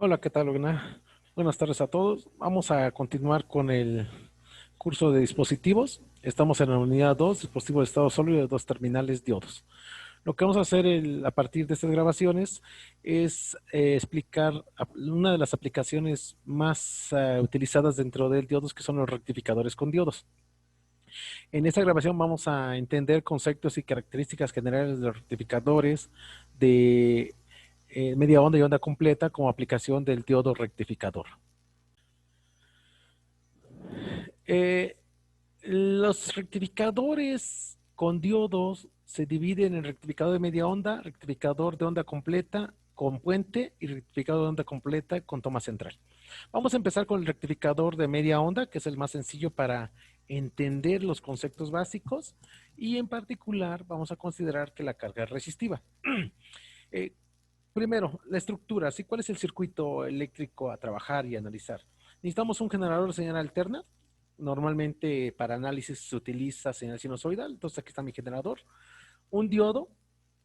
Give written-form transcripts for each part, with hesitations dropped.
Hola, ¿qué tal, Lorena? Buenas tardes a todos. Vamos a continuar con el curso de dispositivos. Estamos en la unidad 2, dispositivos de estado sólido de dos terminales diodos. Lo que vamos a hacer a partir de estas grabaciones es explicar una de las aplicaciones más utilizadas dentro del diodos, que son los rectificadores con diodos. En esta grabación vamos a entender conceptos y características generales de los rectificadores de media onda y onda completa como aplicación del diodo rectificador. Eh, los rectificadores con diodos se dividen en rectificador de media onda, rectificador de onda completa con puente y rectificador de onda completa con toma central. Vamos a empezar con el rectificador de media onda, que es el más sencillo para entender los conceptos básicos, y en particular vamos a considerar que la carga es resistiva. Eh, Primero, la estructura, ¿sí? ¿Cuál es el circuito eléctrico a trabajar y analizar? Necesitamos un generador de señal alterna. Normalmente para análisis se utiliza señal sinusoidal. Entonces aquí está mi generador. Un diodo,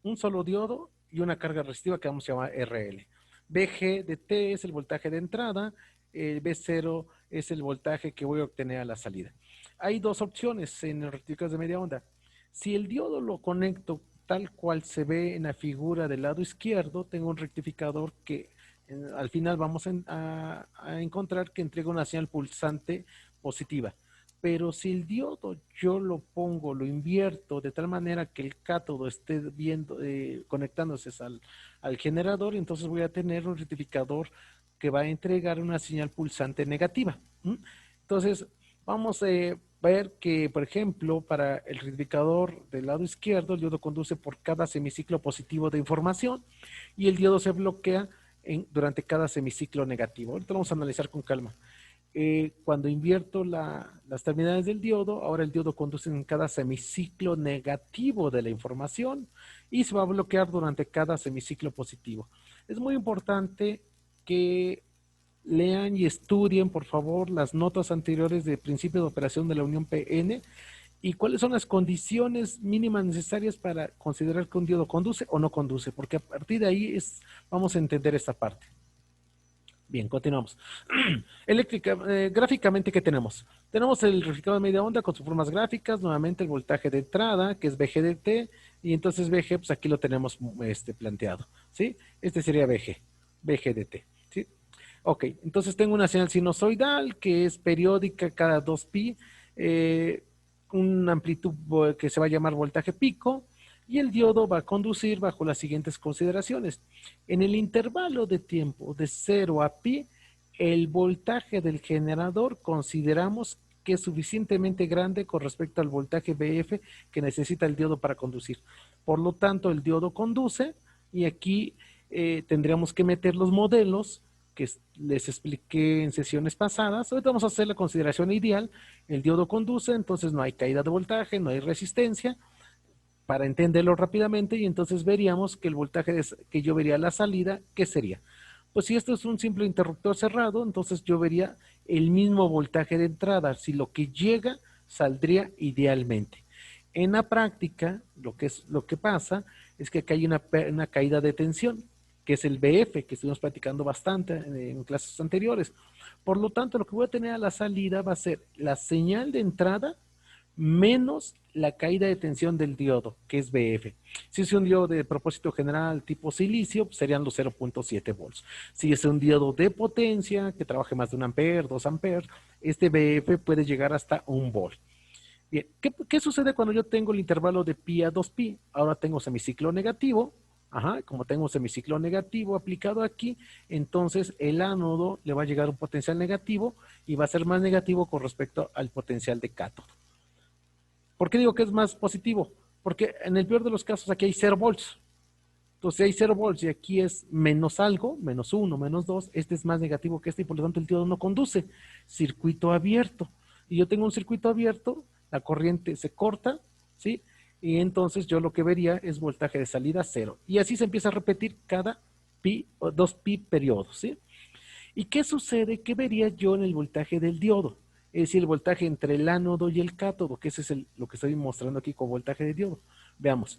un solo diodo y una carga resistiva que vamos a llamar RL. VG de T es el voltaje de entrada. V0 es el voltaje que voy a obtener a la salida. Hay dos opciones en los rectificadores de media onda. Si el diodo lo conecto tal cual se ve en la figura del lado izquierdo, tengo un rectificador que al final vamos a encontrar que entrega una señal pulsante positiva. Pero si el diodo yo lo pongo, lo invierto de tal manera que el cátodo esté viendo, conectándose al generador, entonces voy a tener un rectificador que va a entregar una señal pulsante negativa. ¿Mm? Entonces, vamos a ver que, por ejemplo, para el rectificador del lado izquierdo, el diodo conduce por cada semiciclo positivo de información y el diodo se bloquea durante cada semiciclo negativo. Ahorita lo vamos a analizar con calma. Cuando invierto las terminales del diodo, ahora el diodo conduce en cada semiciclo negativo de la información y se va a bloquear durante cada semiciclo positivo. Es muy importante que lean y estudien, por favor, las notas anteriores de principio de operación de la Unión PN y cuáles son las condiciones mínimas necesarias para considerar que un diodo conduce o no conduce, porque a partir de ahí vamos a entender esta parte. Bien, continuamos. Eléctrica, gráficamente, ¿qué tenemos? Tenemos el rectificador de media onda con sus formas gráficas, nuevamente el voltaje de entrada, que es VG y entonces VG, pues aquí lo tenemos planteado, ¿sí? Este sería VG, ¿sí? Ok, entonces tengo una señal sinusoidal que es periódica cada 2pi, una amplitud que se va a llamar voltaje pico, y el diodo va a conducir bajo las siguientes consideraciones. En el intervalo de tiempo de 0 a pi, el voltaje del generador consideramos que es suficientemente grande con respecto al voltaje BF que necesita el diodo para conducir. Por lo tanto, el diodo conduce y aquí tendríamos que meter los modelos que les expliqué en sesiones pasadas. Ahorita vamos a hacer la consideración ideal. El diodo conduce, entonces no hay caída de voltaje, no hay resistencia, para entenderlo rápidamente, y entonces veríamos que el voltaje que yo vería a la salida, ¿qué sería? Pues si esto es un simple interruptor cerrado, entonces yo vería el mismo voltaje de entrada. Si lo que llega saldría idealmente. En la práctica, lo que pasa es que acá hay una caída de tensión, que es el BF, que estuvimos platicando bastante en clases anteriores. Por lo tanto, lo que voy a tener a la salida va a ser la señal de entrada menos la caída de tensión del diodo, que es BF. Si es un diodo de propósito general tipo silicio, pues serían los 0.7 volts. Si es un diodo de potencia, que trabaje más de 1 ampere, 2 amperes, este BF puede llegar hasta 1 volt. Bien, ¿qué sucede cuando yo tengo el intervalo de pi a 2pi? Ahora tengo semiciclo negativo. Ajá, como tengo semiciclo negativo aplicado aquí, entonces el ánodo le va a llegar un potencial negativo y va a ser más negativo con respecto al potencial de cátodo. ¿Por qué digo que es más positivo? Porque en el peor de los casos aquí hay 0 volts. Entonces, si hay 0 volts y aquí es menos algo, menos 1, menos 2, este es más negativo que este y por lo tanto el diodo no conduce. Circuito abierto. Y yo tengo un circuito abierto, la corriente se corta, ¿sí? Y entonces yo lo que vería es voltaje de salida 0. Y así se empieza a repetir cada pi o 2pi periodos, ¿sí? ¿Y qué sucede? ¿Qué vería yo en el voltaje del diodo? Es decir, el voltaje entre el ánodo y el cátodo, que ese es lo que estoy mostrando aquí con voltaje de diodo. Veamos,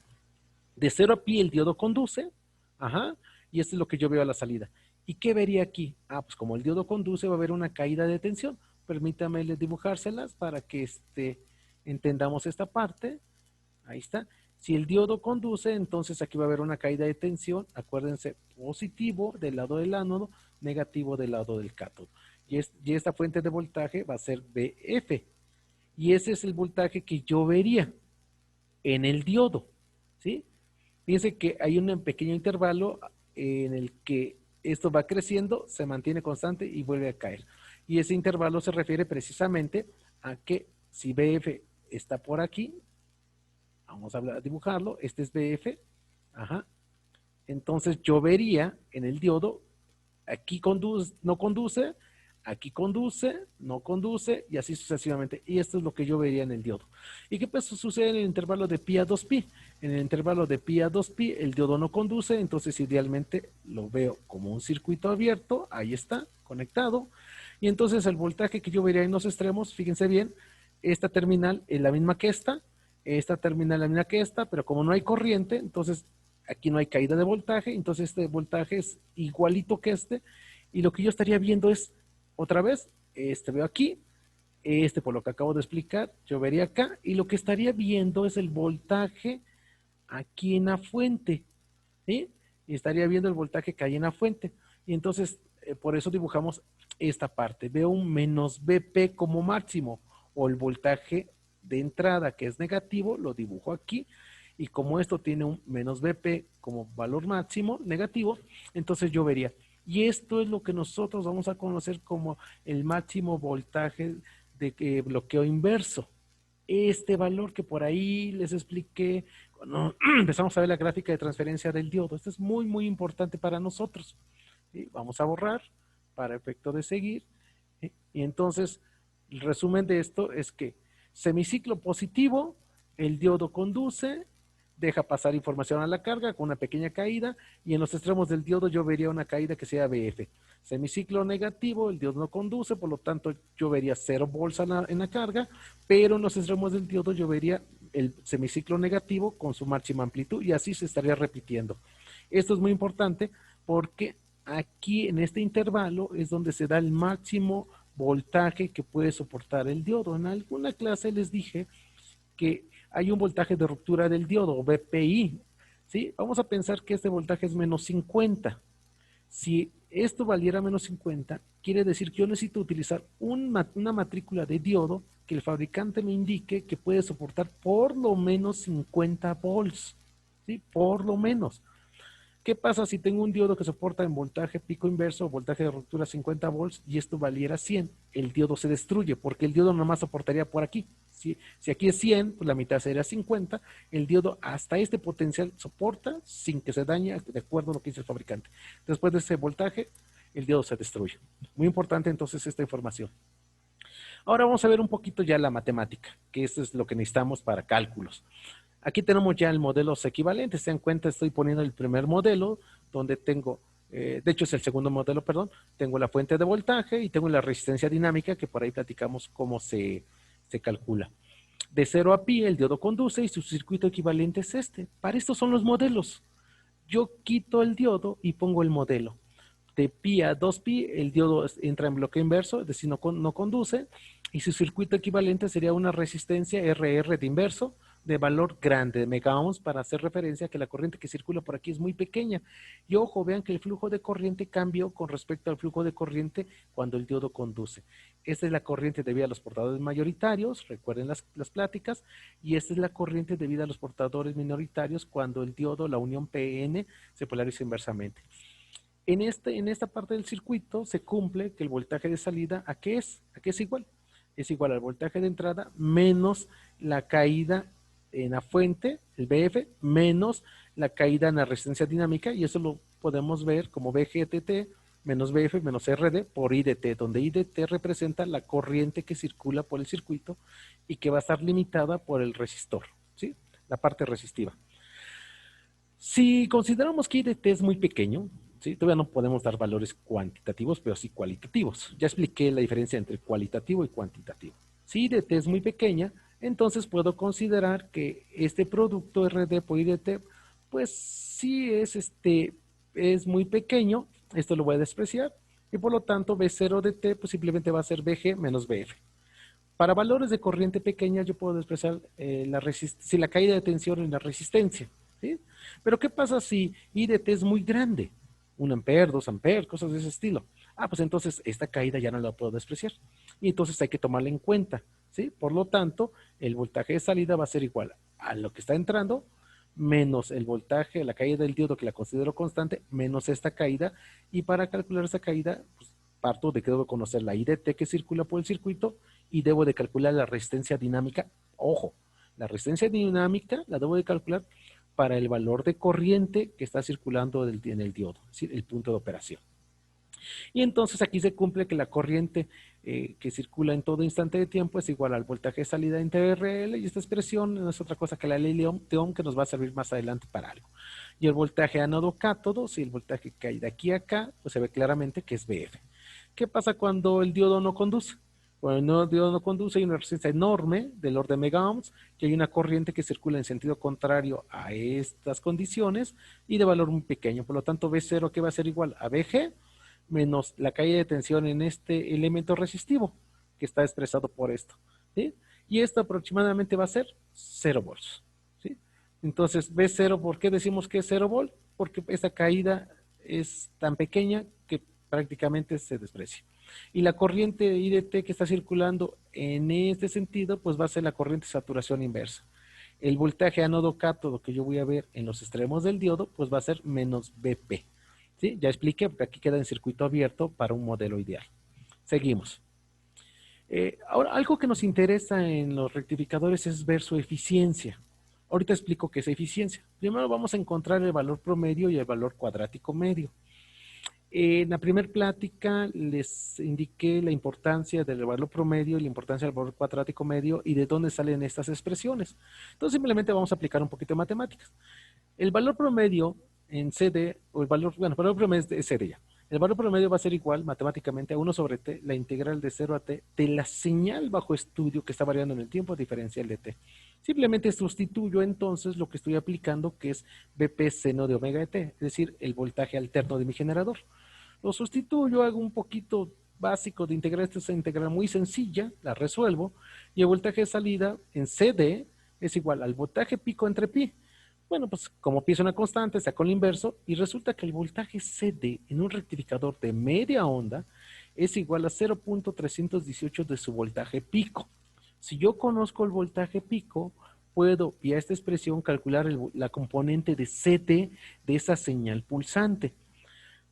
de 0 a pi el diodo conduce, ajá, y esto es lo que yo veo a la salida. ¿Y qué vería aquí? Ah, pues como el diodo conduce va a haber una caída de tensión. Permítame dibujárselas para que entendamos esta parte. Ahí está. Si el diodo conduce, entonces aquí va a haber una caída de tensión. Acuérdense, positivo del lado del ánodo, negativo del lado del cátodo. Y esta fuente de voltaje va a ser VF. Y ese es el voltaje que yo vería en el diodo. ¿Sí? Fíjense que hay un pequeño intervalo en el que esto va creciendo, se mantiene constante y vuelve a caer. Y ese intervalo se refiere precisamente a que si BF está por aquí, vamos a dibujarlo, este es BF, ajá. Entonces yo vería en el diodo, aquí no conduce, aquí conduce, no conduce y así sucesivamente. Y esto es lo que yo vería en el diodo. ¿Y qué pues sucede en el intervalo de pi a 2pi? En el intervalo de pi a 2pi el diodo no conduce, entonces idealmente lo veo como un circuito abierto, ahí está, conectado. Y entonces el voltaje que yo vería en los extremos, fíjense bien, esta terminal es la misma que esta terminal es la misma que esta, pero como no hay corriente, entonces aquí no hay caída de voltaje, entonces este voltaje es igualito que y lo que yo estaría viendo es, otra vez, veo aquí, por lo que acabo de explicar, yo vería acá, y lo que estaría viendo es el voltaje aquí en la fuente, ¿sí? Y estaría viendo el voltaje que hay en la fuente, y entonces, por eso dibujamos esta parte, veo un menos Vp como máximo, o el voltaje de entrada que es negativo, lo dibujo aquí, y como esto tiene un menos Vp como valor máximo negativo, entonces yo vería, y esto es lo que nosotros vamos a conocer como el máximo voltaje de bloqueo inverso. Este valor que por ahí les expliqué cuando empezamos a ver la gráfica de transferencia del diodo. Esto es muy, muy importante para nosotros. ¿Sí? Vamos a borrar para efecto de seguir. ¿Sí? Y entonces, el resumen de esto es que semiciclo positivo, el diodo conduce, deja pasar información a la carga con una pequeña caída, y en los extremos del diodo yo vería una caída que sea BF. Semiciclo negativo, el diodo no conduce, por lo tanto yo vería 0 volts en la carga, pero en los extremos del diodo yo vería el semiciclo negativo con su máxima amplitud, y así se estaría repitiendo. Esto es muy importante porque aquí en este intervalo es donde se da el máximo voltaje que puede soportar el diodo. En alguna clase les dije que hay un voltaje de ruptura del diodo, o VPI, ¿sí? Vamos a pensar que este voltaje es menos 50. Si esto valiera menos 50, quiere decir que yo necesito utilizar una matrícula de diodo que el fabricante me indique que puede soportar por lo menos 50 volts, ¿sí? Por lo menos. ¿Qué pasa si tengo un diodo que soporta en voltaje pico inverso o voltaje de ruptura 50 volts y esto valiera 100? El diodo se destruye porque el diodo nomás soportaría por aquí. Si aquí es 100, pues la mitad sería 50. El diodo hasta este potencial soporta sin que se dañe de acuerdo a lo que dice el fabricante. Después de ese voltaje, el diodo se destruye. Muy importante entonces esta información. Ahora vamos a ver un poquito ya la matemática, que esto es lo que necesitamos para cálculos. Aquí tenemos ya el modelos equivalentes. Se dan cuenta, estoy poniendo el primer modelo, donde tengo, de hecho es el segundo modelo, perdón, tengo la fuente de voltaje y tengo la resistencia dinámica, que por ahí platicamos cómo se calcula. De 0 a pi, el diodo conduce y su circuito equivalente es este. Para estos son los modelos. Yo quito el diodo y pongo el modelo. De pi a 2pi, el diodo entra en bloqueo inverso, es decir, no conduce, y su circuito equivalente sería una resistencia RR de inverso de valor grande, de megaohms, para hacer referencia a que la corriente que circula por aquí es muy pequeña. Y ojo, vean que el flujo de corriente cambió con respecto al flujo de corriente cuando el diodo conduce. Esta es la corriente debida a los portadores mayoritarios, recuerden las pláticas, y esta es la corriente debida a los portadores minoritarios cuando el diodo, la unión PN, se polariza inversamente. En esta parte del circuito se cumple que el voltaje de salida, ¿a qué es? ¿A qué es igual? Es igual al voltaje de entrada menos la caída en la fuente, el BF, menos la caída en la resistencia dinámica, y eso lo podemos ver como VGTT menos BF menos RD por IDT, donde IDT representa la corriente que circula por el circuito y que va a estar limitada por el resistor, ¿sí? La parte resistiva. Si consideramos que IDT es muy pequeño, ¿sí? Todavía no podemos dar valores cuantitativos, pero sí cualitativos. Ya expliqué la diferencia entre cualitativo y cuantitativo. Si IDT es muy pequeña, entonces puedo considerar que este producto RD por IDT, pues sí es muy pequeño, Esto lo voy a despreciar y por lo tanto B0 de T pues simplemente va a ser BG menos BF. Para valores de corriente pequeña yo puedo despreciar si la caída de tensión en la resistencia, ¿sí? Pero ¿qué pasa si I de T es muy grande? 1 amper, 2 amperes, cosas de ese estilo. Ah, pues entonces esta caída ya no la puedo despreciar. Y entonces hay que tomarla en cuenta, ¿sí? Por lo tanto, el voltaje de salida va a ser igual a lo que está entrando menos el voltaje, la caída del diodo que la considero constante, menos esta caída. Y para calcular esa caída, pues parto de que debo conocer la I de T que circula por el circuito y debo de calcular la resistencia dinámica. Ojo, la resistencia dinámica la debo de calcular para el valor de corriente que está circulando en el diodo, es decir, el punto de operación. Y entonces aquí se cumple que la corriente que circula en todo instante de tiempo es igual al voltaje de salida entre RL, y esta expresión no es otra cosa que la ley de Ohm, que nos va a servir más adelante para algo. Y el voltaje ánodo-cátodo, si el voltaje que hay de aquí a acá, pues se ve claramente que es BF. ¿Qué pasa cuando el diodo no conduce? Cuando el diodo no conduce, hay una resistencia enorme del orden de megaohms, y hay una corriente que circula en sentido contrario a estas condiciones y de valor muy pequeño. Por lo tanto, B0 que va a ser igual a BG menos la caída de tensión en este elemento resistivo que está expresado por esto, ¿sí? Y esto aproximadamente va a ser 0 volts, ¿sí? Entonces, B0, ¿por qué decimos que es 0 volt? Porque esta caída es tan pequeña que prácticamente se desprecia. Y la corriente IDT que está circulando en este sentido, pues va a ser la corriente de saturación inversa. El voltaje ánodo cátodo que yo voy a ver en los extremos del diodo, pues va a ser menos BP. ¿Sí? Ya expliqué, porque aquí queda en circuito abierto para un modelo ideal. Seguimos. Ahora, algo que nos interesa en los rectificadores es ver su eficiencia. Ahorita explico qué es eficiencia. Primero vamos a encontrar el valor promedio y el valor cuadrático medio. En la primera plática les indiqué la importancia del valor promedio y la importancia del valor cuadrático medio y de dónde salen estas expresiones. Entonces simplemente vamos a aplicar un poquito de matemáticas. El valor promedio en CD, o el valor promedio es de CD ya. El valor promedio va a ser igual matemáticamente a 1 sobre T, la integral de 0 a T, de la señal bajo estudio que está variando en el tiempo diferencial de T. Simplemente sustituyo entonces lo que estoy aplicando, que es BP seno de omega de T, es decir, el voltaje alterno de mi generador. Lo sustituyo, hago un poquito básico de integrar esta integral muy sencilla, la resuelvo, y el voltaje de salida en CD es igual al voltaje pico entre pi. Bueno, pues como pi es una constante, saco el inverso y resulta que el voltaje CD en un rectificador de media onda es igual a 0.318 de su voltaje pico. Si yo conozco el voltaje pico, puedo vía esta expresión calcular la componente de CD de esa señal pulsante.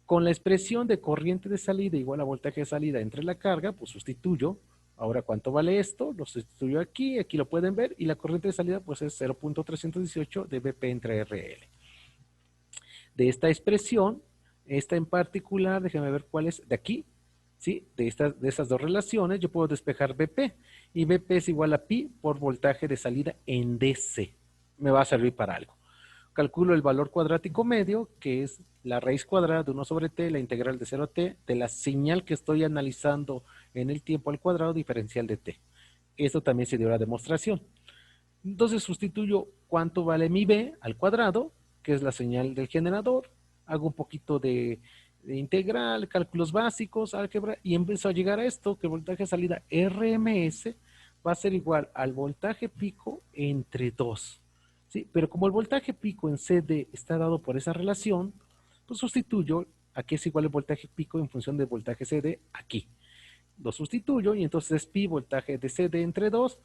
Con la expresión de corriente de salida igual a voltaje de salida entre la carga, pues sustituyo. Ahora, ¿cuánto vale esto? Lo sustituyo aquí, aquí lo pueden ver, y la corriente de salida pues es 0.318 de BP entre RL. De esta expresión, esta en particular, déjenme ver cuál es, de aquí, ¿sí? De esas dos relaciones, yo puedo despejar BP, y BP es igual a pi por voltaje de salida en DC. Me va a servir para algo. Calculo el valor cuadrático medio, que es la raíz cuadrada de 1 sobre t, la integral de 0 a t, de la señal que estoy analizando en el tiempo al cuadrado diferencial de t. Esto también se dio la demostración. Entonces sustituyo cuánto vale mi b al cuadrado, que es la señal del generador, hago un poquito de integral, cálculos básicos, álgebra, y empiezo a llegar a esto, que el voltaje de salida RMS va a ser igual al voltaje pico entre 2. ¿Sí? Pero como el voltaje pico en CD está dado por esa relación, pues sustituyo aquí es igual el voltaje pico en función del voltaje CD aquí. Lo sustituyo y entonces es pi voltaje de CD entre 2.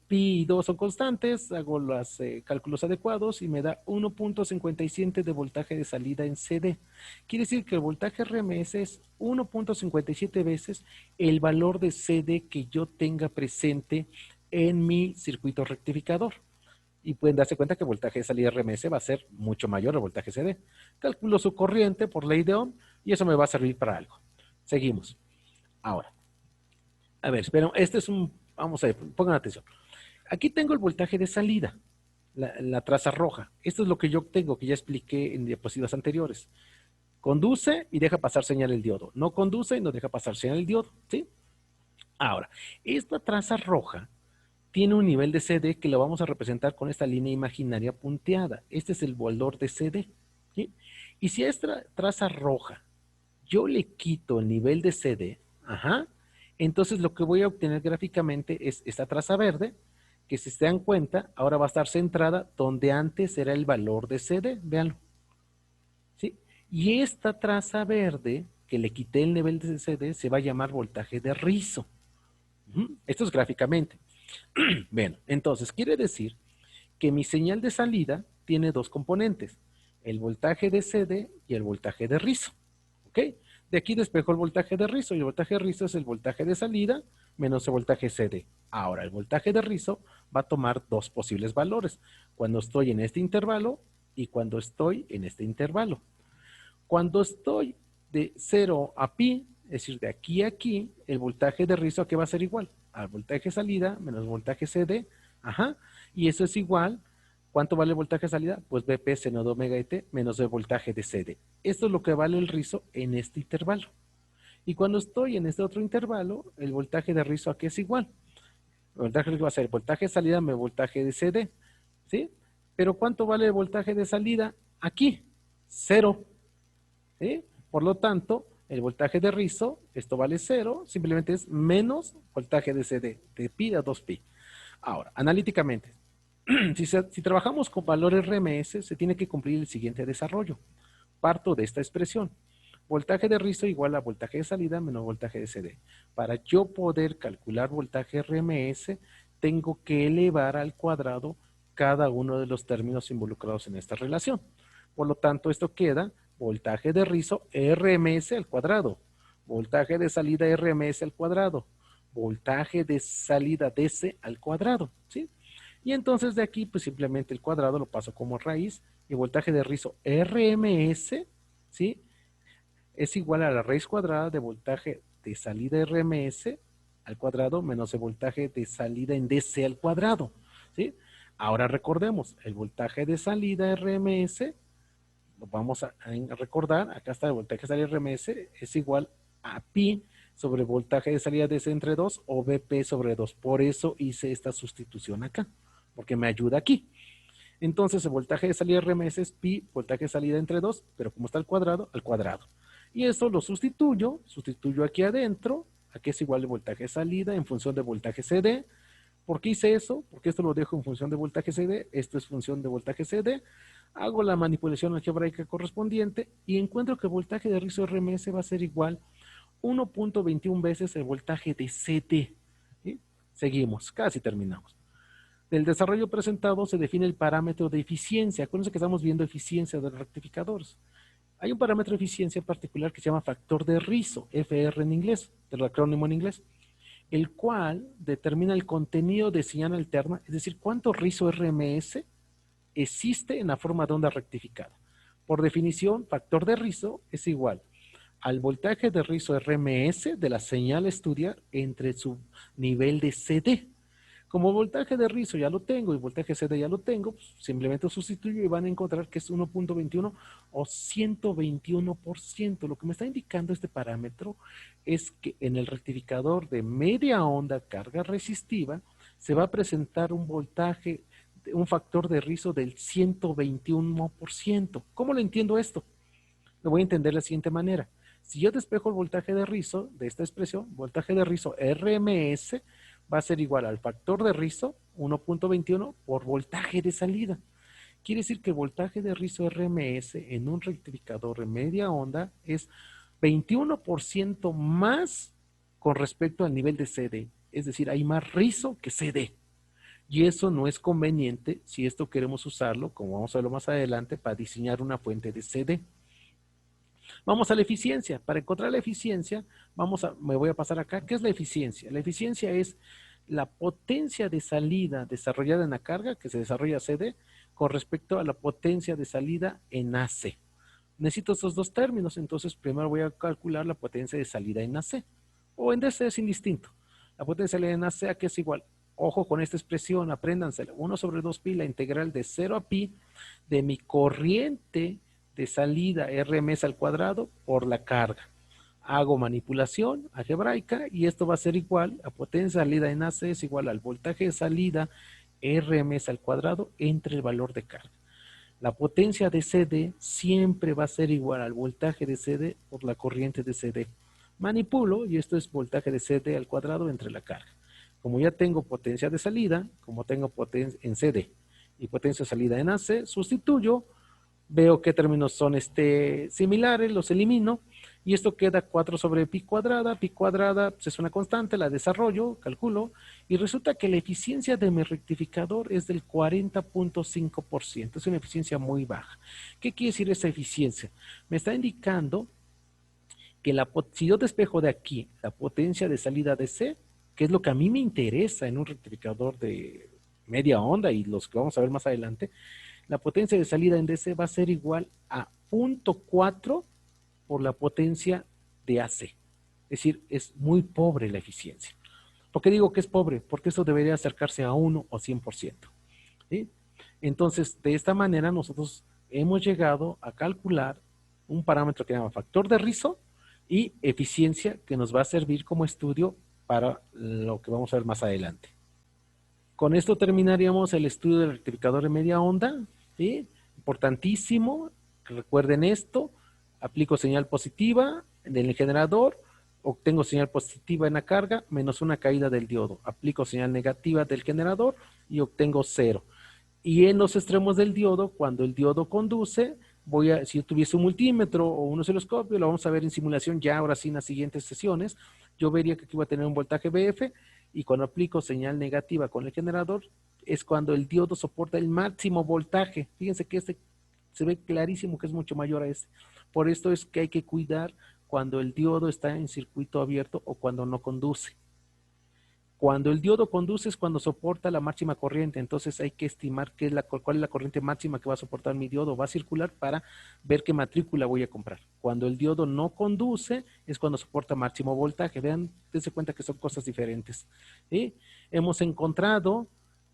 Pi y 2 son constantes, hago los cálculos adecuados y me da 1.57 de voltaje de salida en CD. Quiere decir que el voltaje RMS es 1.57 veces el valor de CD que yo tenga presente en mi circuito rectificador. Y pueden darse cuenta que el voltaje de salida RMS va a ser mucho mayor al voltaje CD. Calculo su corriente por ley de Ohm y eso me va a servir para algo. Seguimos. Ahora, a ver, espera, este es vamos a ver, pongan atención. Aquí tengo el voltaje de salida, la traza roja. Esto es lo que yo tengo, que ya expliqué en diapositivas anteriores. Conduce y deja pasar señal el diodo. No conduce y no deja pasar señal el diodo, ¿sí? Ahora, esta traza roja tiene un nivel de CD que lo vamos a representar con esta línea imaginaria punteada. Este es el valor de CD, ¿sí? Y si esta traza roja yo le quito el nivel de CD, ajá, entonces lo que voy a obtener gráficamente es esta traza verde, que si se dan cuenta, ahora va a estar centrada donde antes era el valor de CD, véanlo, ¿sí? Y esta traza verde, que le quité el nivel de CD, se va a llamar voltaje de rizo. Esto es gráficamente. Bueno, entonces quiere decir que mi señal de salida tiene dos componentes, el voltaje de CD y el voltaje de rizo. ¿Ok? De aquí despejo el voltaje de rizo y el voltaje de rizo es el voltaje de salida menos el voltaje CD. Ahora, el voltaje de rizo va a tomar dos posibles valores, cuando estoy en este intervalo y cuando estoy en este intervalo. Cuando estoy de 0 a pi, es decir, de aquí a aquí, el voltaje de rizo, ¿a qué va a ser igual? Al voltaje salida menos voltaje CD, ajá, y eso es igual, ¿cuánto vale el voltaje de salida? Pues BP seno de omega t menos el voltaje de CD. Esto es lo que vale el rizo en este intervalo. Y cuando estoy en este otro intervalo, el voltaje de rizo, ¿a qué es igual? El voltaje de rizo va a ser el voltaje de salida menos voltaje de CD, ¿sí? Pero ¿cuánto vale el voltaje de salida? Aquí, cero. ¿Sí? Por lo tanto, el voltaje de rizo, esto vale cero, simplemente es menos voltaje de CD, de pi a 2pi. Ahora, analíticamente, si trabajamos con valores RMS, se tiene que cumplir el siguiente desarrollo. Parto de esta expresión. Voltaje de rizo igual a voltaje de salida menos voltaje de CD. Para yo poder calcular voltaje RMS, tengo que elevar al cuadrado cada uno de los términos involucrados en esta relación. Por lo tanto, esto queda voltaje de rizo RMS al cuadrado, voltaje de salida RMS al cuadrado, voltaje de salida DC al cuadrado, ¿sí? Y entonces de aquí, pues simplemente el cuadrado lo paso como raíz y voltaje de rizo RMS, ¿sí? Es igual a la raíz cuadrada de voltaje de salida RMS al cuadrado menos el voltaje de salida en DC al cuadrado, ¿sí? Ahora recordemos, el voltaje de salida RMS, lo vamos a recordar, acá está el voltaje de salida RMS, es igual a pi sobre voltaje de salida DC entre 2 o BP sobre 2. Por eso hice esta sustitución acá, porque me ayuda aquí. Entonces el voltaje de salida RMS es pi, voltaje de salida entre 2, pero como está al cuadrado. Y eso lo sustituyo aquí adentro, aquí es igual el voltaje de salida en función de voltaje CD. ¿Por qué hice eso? Porque esto lo dejo en función de voltaje CD, esto es función de voltaje CD. Hago la manipulación algebraica correspondiente y encuentro que el voltaje de rizo RMS va a ser igual 1.21 veces el voltaje de CD. ¿Sí? Seguimos, casi terminamos. Del desarrollo presentado se define el parámetro de eficiencia. Acuérdense que estamos viendo eficiencia de los rectificadores. Hay un parámetro de eficiencia particular que se llama factor de rizo, FR en inglés, del acrónimo en inglés, el cual determina el contenido de señal alterna, es decir, cuánto rizo RMS existe en la forma de onda rectificada. Por definición, factor de rizo es igual al voltaje de rizo RMS de la señal a estudiar entre su nivel de CD. Como voltaje de rizo ya lo tengo y voltaje CD ya lo tengo, pues simplemente sustituyo y van a encontrar que es 1.21 o 121%. Lo que me está indicando este parámetro es que en el rectificador de media onda carga resistiva se va a presentar un voltaje, un factor de rizo del 121%. ¿Cómo lo entiendo esto? Lo voy a entender de la siguiente manera. Si yo despejo el voltaje de rizo de esta expresión, voltaje de rizo RMS va a ser igual al factor de rizo 1.21 por voltaje de salida. Quiere decir que el voltaje de rizo RMS en un rectificador de media onda es 21% más con respecto al nivel de CD. Es decir, hay más rizo que CD. Y eso no es conveniente si esto queremos usarlo, como vamos a verlo más adelante, para diseñar una fuente de CD. Vamos a la eficiencia. Para encontrar la eficiencia, me voy a pasar acá. ¿Qué es la eficiencia? La eficiencia es la potencia de salida desarrollada en la carga, que se desarrolla CD, con respecto a la potencia de salida en AC. Necesito esos dos términos, entonces primero voy a calcular la potencia de salida en AC. O en DC es indistinto. La potencia de salida en AC, ¿a qué es igual? Ojo con esta expresión, apréndansela. 1 sobre 2pi, la integral de 0 a pi de mi corriente de salida RMS al cuadrado por la carga. Hago manipulación algebraica y esto va a ser igual a potencia de salida en AC es igual al voltaje de salida RMS al cuadrado entre el valor de carga. La potencia de CD siempre va a ser igual al voltaje de CD por la corriente de CD. Manipulo, y esto es voltaje de CD al cuadrado entre la carga. Como ya tengo potencia de salida, como tengo potencia en CD y potencia de salida en AC, sustituyo, veo qué términos son similares, los elimino, y esto queda 4 sobre pi cuadrada pues es una constante, la desarrollo, calculo, y resulta que la eficiencia de mi rectificador es del 40.5%, es una eficiencia muy baja. ¿Qué quiere decir esa eficiencia? Me está indicando que si yo despejo de aquí la potencia de salida de C, que es lo que a mí me interesa en un rectificador de media onda y los que vamos a ver más adelante, la potencia de salida en DC va a ser igual a 0.4 por la potencia de AC. Es decir, es muy pobre la eficiencia. ¿Por qué digo que es pobre? Porque esto debería acercarse a 1 o 100%. ¿Sí? Entonces, de esta manera nosotros hemos llegado a calcular un parámetro que se llama factor de rizo y eficiencia que nos va a servir como estudio para lo que vamos a ver más adelante. Con esto terminaríamos el estudio del rectificador de media onda. ¿Sí? Importantísimo, que recuerden esto, aplico señal positiva en el generador, obtengo señal positiva en la carga, menos una caída del diodo. Aplico señal negativa del generador y obtengo 0. Y en los extremos del diodo, cuando el diodo conduce, si yo tuviese un multímetro o un osciloscopio, lo vamos a ver en simulación ya ahora sí en las siguientes sesiones, yo vería que aquí va a tener un voltaje BF, y cuando aplico señal negativa con el generador, es cuando el diodo soporta el máximo voltaje. Fíjense que se ve clarísimo que es mucho mayor a este. Por esto es que hay que cuidar cuando el diodo está en circuito abierto o cuando no conduce. Cuando el diodo conduce es cuando soporta la máxima corriente, entonces hay que estimar cuál es la corriente máxima que va a soportar mi diodo, va a circular para ver qué matrícula voy a comprar. Cuando el diodo no conduce es cuando soporta máximo voltaje. Vean, dense cuenta que son cosas diferentes. ¿Sí? Hemos encontrado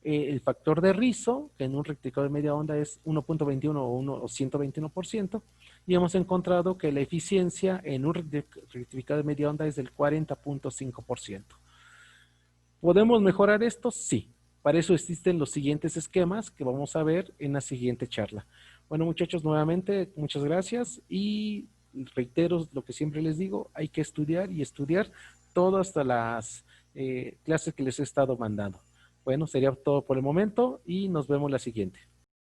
el factor de rizo, que en un rectificador de media onda es 1.21 o 121%, y hemos encontrado que la eficiencia en un rectificador de media onda es del 40.5%. ¿Podemos mejorar esto? Sí. Para eso existen los siguientes esquemas que vamos a ver en la siguiente charla. Bueno, muchachos, nuevamente, muchas gracias y reitero lo que siempre les digo, hay que estudiar y estudiar todas las clases que les he estado mandando. Bueno, sería todo por el momento y nos vemos la siguiente.